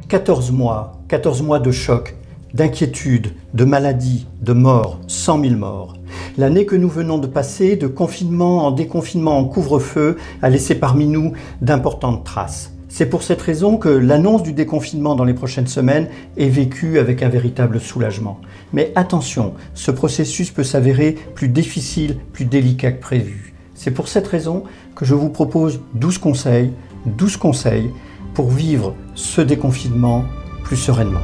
14 mois de choc, d'inquiétude, de maladie, de mort, 100 000 morts. L'année que nous venons de passer, de confinement en déconfinement en couvre-feu, a laissé parmi nous d'importantes traces. C'est pour cette raison que l'annonce du déconfinement dans les prochaines semaines est vécue avec un véritable soulagement. Mais attention, ce processus peut s'avérer plus difficile, plus délicat que prévu. C'est pour cette raison que je vous propose 12 conseils pour vivre ce déconfinement plus sereinement.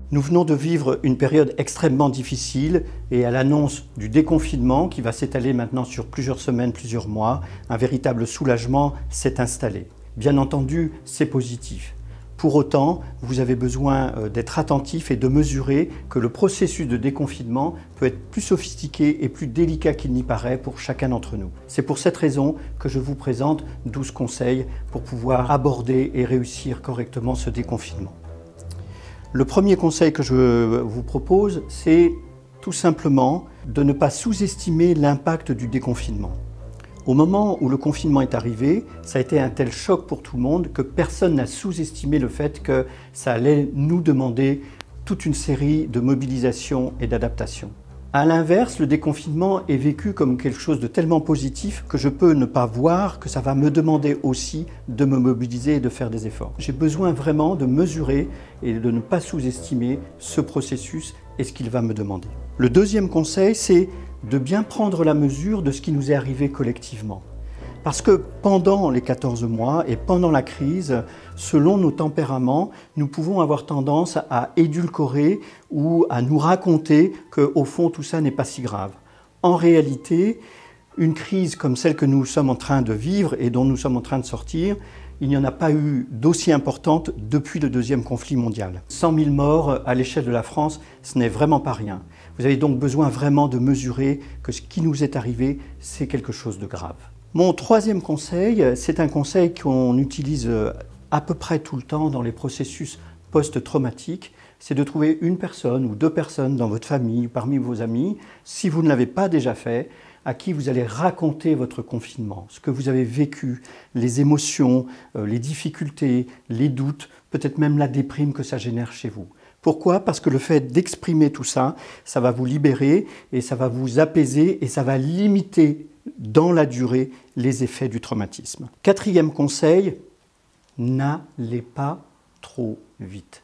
Nous venons de vivre une période extrêmement difficile et à l'annonce du déconfinement qui va s'étaler maintenant sur plusieurs semaines, plusieurs mois, un véritable soulagement s'est installé. Bien entendu, c'est positif. Pour autant, vous avez besoin d'être attentif et de mesurer que le processus de déconfinement peut être plus sophistiqué et plus délicat qu'il n'y paraît pour chacun d'entre nous. C'est pour cette raison que je vous présente 12 conseils pour pouvoir aborder et réussir correctement ce déconfinement. Le premier conseil que je vous propose, c'est tout simplement de ne pas sous-estimer l'impact du déconfinement. Au moment où le confinement est arrivé, ça a été un tel choc pour tout le monde que personne n'a sous-estimé le fait que ça allait nous demander toute une série de mobilisations et d'adaptations. À l'inverse, le déconfinement est vécu comme quelque chose de tellement positif que je peux ne pas voir que ça va me demander aussi de me mobiliser et de faire des efforts. J'ai besoin vraiment de mesurer et de ne pas sous-estimer ce processus et ce qu'il va me demander. Le deuxième conseil, c'est de bien prendre la mesure de ce qui nous est arrivé collectivement. Parce que pendant les 14 mois et pendant la crise, selon nos tempéraments, nous pouvons avoir tendance à édulcorer ou à nous raconter qu'au fond tout ça n'est pas si grave. En réalité, une crise comme celle que nous sommes en train de vivre et dont nous sommes en train de sortir, il n'y en a pas eu d'aussi importante depuis le deuxième conflit mondial. 100 000 morts à l'échelle de la France, ce n'est vraiment pas rien. Vous avez donc besoin vraiment de mesurer que ce qui nous est arrivé, c'est quelque chose de grave. Mon troisième conseil, c'est un conseil qu'on utilise à peu près tout le temps dans les processus post-traumatiques, c'est de trouver une personne ou deux personnes dans votre famille ou parmi vos amis, si vous ne l'avez pas déjà fait, à qui vous allez raconter votre confinement, ce que vous avez vécu, les émotions, les difficultés, les doutes, peut-être même la déprime que ça génère chez vous. Pourquoi? Parce que le fait d'exprimer tout ça, ça va vous libérer et ça va vous apaiser et ça va limiter dans la durée les effets du traumatisme. Quatrième conseil, n'allez pas trop vite.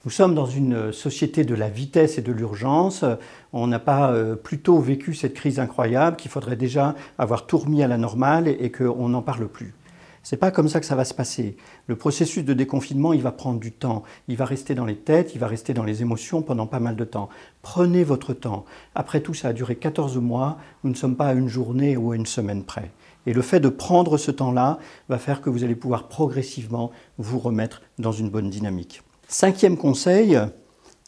Nous sommes dans une société de la vitesse et de l'urgence. On n'a pas plutôt vécu cette crise incroyable qu'il faudrait déjà avoir tout remis à la normale et qu'on n'en parle plus. Ce n'est pas comme ça que ça va se passer. Le processus de déconfinement, il va prendre du temps. Il va rester dans les têtes, il va rester dans les émotions pendant pas mal de temps. Prenez votre temps. Après tout, ça a duré 14 mois. Nous ne sommes pas à une journée ou à une semaine près. Et le fait de prendre ce temps-là va faire que vous allez pouvoir progressivement vous remettre dans une bonne dynamique. Cinquième conseil,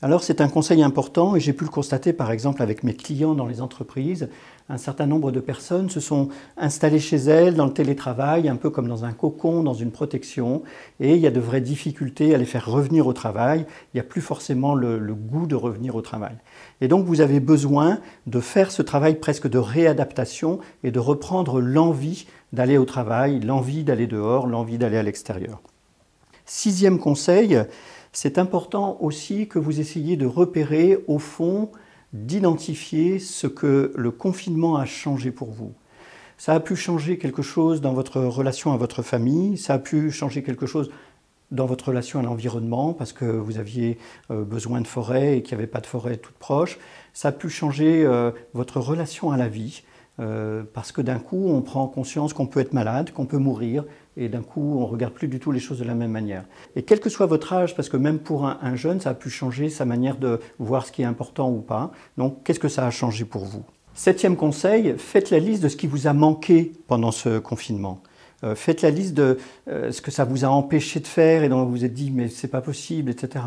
alors c'est un conseil important et j'ai pu le constater par exemple avec mes clients dans les entreprises. Un certain nombre de personnes se sont installées chez elles dans le télétravail, un peu comme dans un cocon, dans une protection, et il y a de vraies difficultés à les faire revenir au travail. Il n'y a plus forcément le goût de revenir au travail. Et donc vous avez besoin de faire ce travail presque de réadaptation et de reprendre l'envie d'aller au travail, l'envie d'aller dehors, l'envie d'aller à l'extérieur. Sixième conseil, c'est important aussi que vous essayiez de repérer au fond, d'identifier ce que le confinement a changé pour vous. Ça a pu changer quelque chose dans votre relation à votre famille, ça a pu changer quelque chose dans votre relation à l'environnement parce que vous aviez besoin de forêt et qu'il n'y avait pas de forêt toute proche. Ça a pu changer votre relation à la vie parce que d'un coup on prend conscience qu'on peut être malade, qu'on peut mourir et d'un coup on ne regarde plus du tout les choses de la même manière. Et quel que soit votre âge, parce que même pour un jeune, ça a pu changer sa manière de voir ce qui est important ou pas. Donc qu'est-ce que ça a changé pour vous? Septième conseil, faites la liste de ce qui vous a manqué pendant ce confinement. Faites la liste de ce que ça vous a empêché de faire et dont vous vous êtes dit mais c'est pas possible, etc.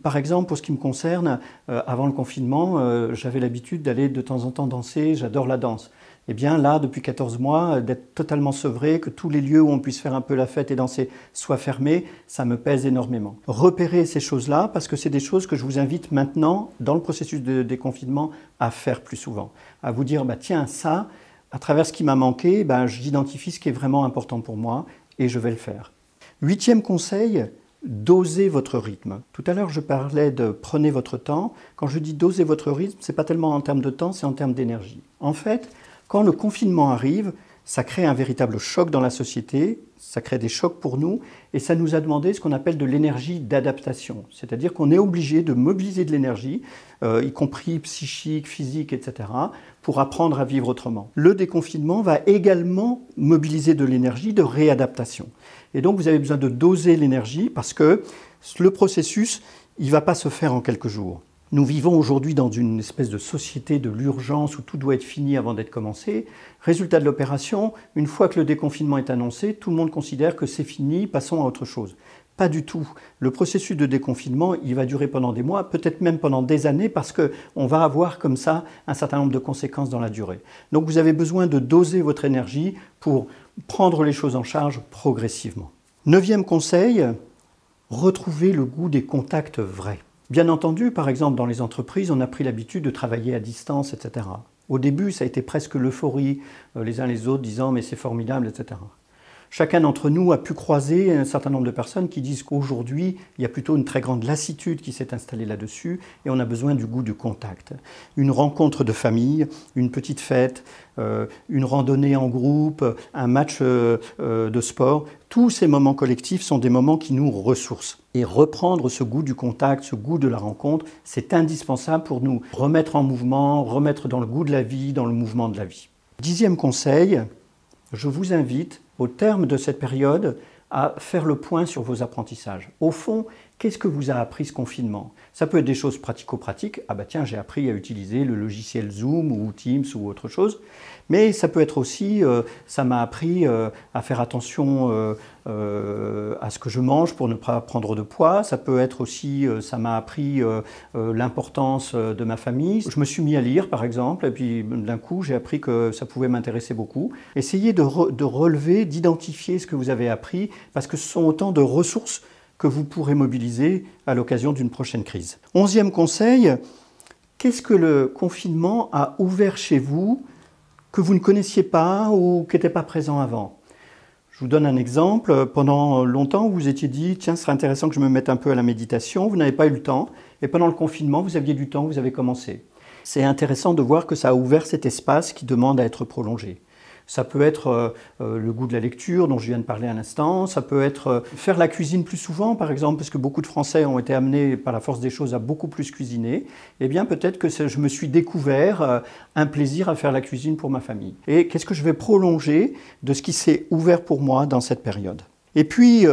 Par exemple, pour ce qui me concerne, avant le confinement, j'avais l'habitude d'aller de temps en temps danser, j'adore la danse. Eh bien là, depuis 14 mois, d'être totalement sevré, que tous les lieux où on puisse faire un peu la fête et danser soient fermés, ça me pèse énormément. Repérez ces choses-là parce que c'est des choses que je vous invite maintenant, dans le processus de déconfinement, à faire plus souvent. À vous dire, tiens, ça, à travers ce qui m'a manqué, j'identifie ce qui est vraiment important pour moi et je vais le faire. 8e conseil, dosez votre rythme. Tout à l'heure, je parlais de prenez votre temps. Quand je dis dosez votre rythme, ce n'est pas tellement en termes de temps, c'est en termes d'énergie. En fait, quand le confinement arrive, ça crée un véritable choc dans la société, ça crée des chocs pour nous et ça nous a demandé ce qu'on appelle de l'énergie d'adaptation. C'est-à-dire qu'on est obligé de mobiliser de l'énergie, y compris psychique, physique, etc., pour apprendre à vivre autrement. Le déconfinement va également mobiliser de l'énergie de réadaptation. Et donc vous avez besoin de doser l'énergie parce que le processus, il ne va pas se faire en quelques jours. Nous vivons aujourd'hui dans une espèce de société de l'urgence où tout doit être fini avant d'être commencé. Résultat de l'opération, une fois que le déconfinement est annoncé, tout le monde considère que c'est fini, passons à autre chose. Pas du tout. Le processus de déconfinement, il va durer pendant des mois, peut-être même pendant des années, parce qu'on va avoir comme ça un certain nombre de conséquences dans la durée. Donc vous avez besoin de doser votre énergie pour prendre les choses en charge progressivement. 9e conseil, retrouvez le goût des contacts vrais. Bien entendu, par exemple, dans les entreprises, on a pris l'habitude de travailler à distance, etc. Au début, ça a été presque l'euphorie, les uns les autres disant « mais c'est formidable », etc. Chacun d'entre nous a pu croiser un certain nombre de personnes qui disent qu'aujourd'hui, il y a plutôt une très grande lassitude qui s'est installée là-dessus et on a besoin du goût du contact. Une rencontre de famille, une petite fête, une randonnée en groupe, un match de sport, tous ces moments collectifs sont des moments qui nous ressourcent. Et reprendre ce goût du contact, ce goût de la rencontre, c'est indispensable pour nous remettre en mouvement, remettre dans le goût de la vie, dans le mouvement de la vie. 10e conseil, je vous invite, au terme de cette période, à faire le point sur vos apprentissages. Au fond, qu'est-ce que vous a appris ce confinement? Ça peut être des choses pratico-pratiques. Ah tiens, j'ai appris à utiliser le logiciel Zoom ou Teams ou autre chose. Mais ça peut être aussi, ça m'a appris à faire attention à ce que je mange pour ne pas prendre de poids. Ça peut être aussi, ça m'a appris l'importance de ma famille. Je me suis mis à lire, par exemple, et puis d'un coup, j'ai appris que ça pouvait m'intéresser beaucoup. Essayez de relever, d'identifier ce que vous avez appris, parce que ce sont autant de ressources que vous pourrez mobiliser à l'occasion d'une prochaine crise. 11e conseil, qu'est-ce que le confinement a ouvert chez vous que vous ne connaissiez pas ou qui n'était pas présent avant? Je vous donne un exemple. Pendant longtemps, vous vous étiez dit « Tiens, ce serait intéressant que je me mette un peu à la méditation ». Vous n'avez pas eu le temps. Et pendant le confinement, vous aviez du temps, vous avez commencé. C'est intéressant de voir que ça a ouvert cet espace qui demande à être prolongé. Ça peut être le goût de la lecture dont je viens de parler à l'instant, ça peut être faire la cuisine plus souvent par exemple, parce que beaucoup de Français ont été amenés par la force des choses à beaucoup plus cuisiner. Eh bien peut-être que je me suis découvert un plaisir à faire la cuisine pour ma famille. Et qu'est-ce que je vais prolonger de ce qui s'est ouvert pour moi dans cette période? Et puis,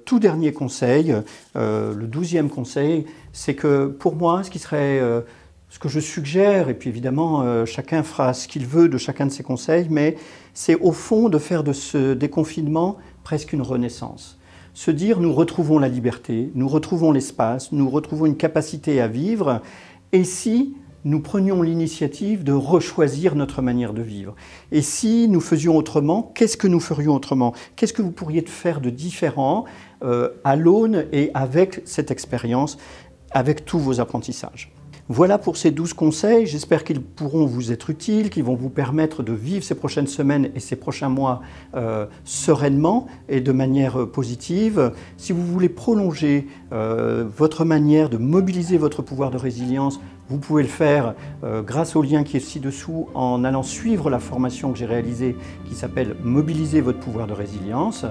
tout dernier conseil, le 12e conseil, c'est que pour moi, ce qui serait... ce que je suggère, et puis évidemment chacun fera ce qu'il veut de chacun de ces conseils, mais c'est au fond de faire de ce déconfinement presque une renaissance. Se dire nous retrouvons la liberté, nous retrouvons l'espace, nous retrouvons une capacité à vivre, et si nous prenions l'initiative de rechoisir notre manière de vivre? Et si nous faisions autrement, qu'est-ce que nous ferions autrement? Qu'est-ce que vous pourriez faire de différent à l'aune et avec cette expérience, avec tous vos apprentissages? Voilà pour ces 12 conseils, j'espère qu'ils pourront vous être utiles, qu'ils vont vous permettre de vivre ces prochaines semaines et ces prochains mois sereinement et de manière positive. Si vous voulez prolonger votre manière de mobiliser votre pouvoir de résilience, vous pouvez le faire grâce au lien qui est ci-dessous en allant suivre la formation que j'ai réalisée qui s'appelle « Mobiliser votre pouvoir de résilience ».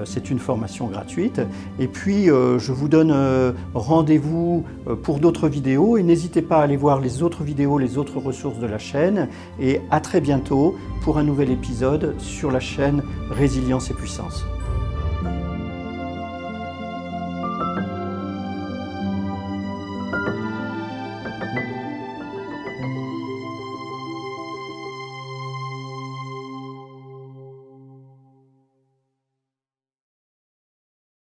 C'est une formation gratuite. Et puis, je vous donne rendez-vous pour d'autres vidéos et n'hésitez pas à aller voir les autres vidéos, les autres ressources de la chaîne. Et à très bientôt pour un nouvel épisode sur la chaîne Résilience et Puissance.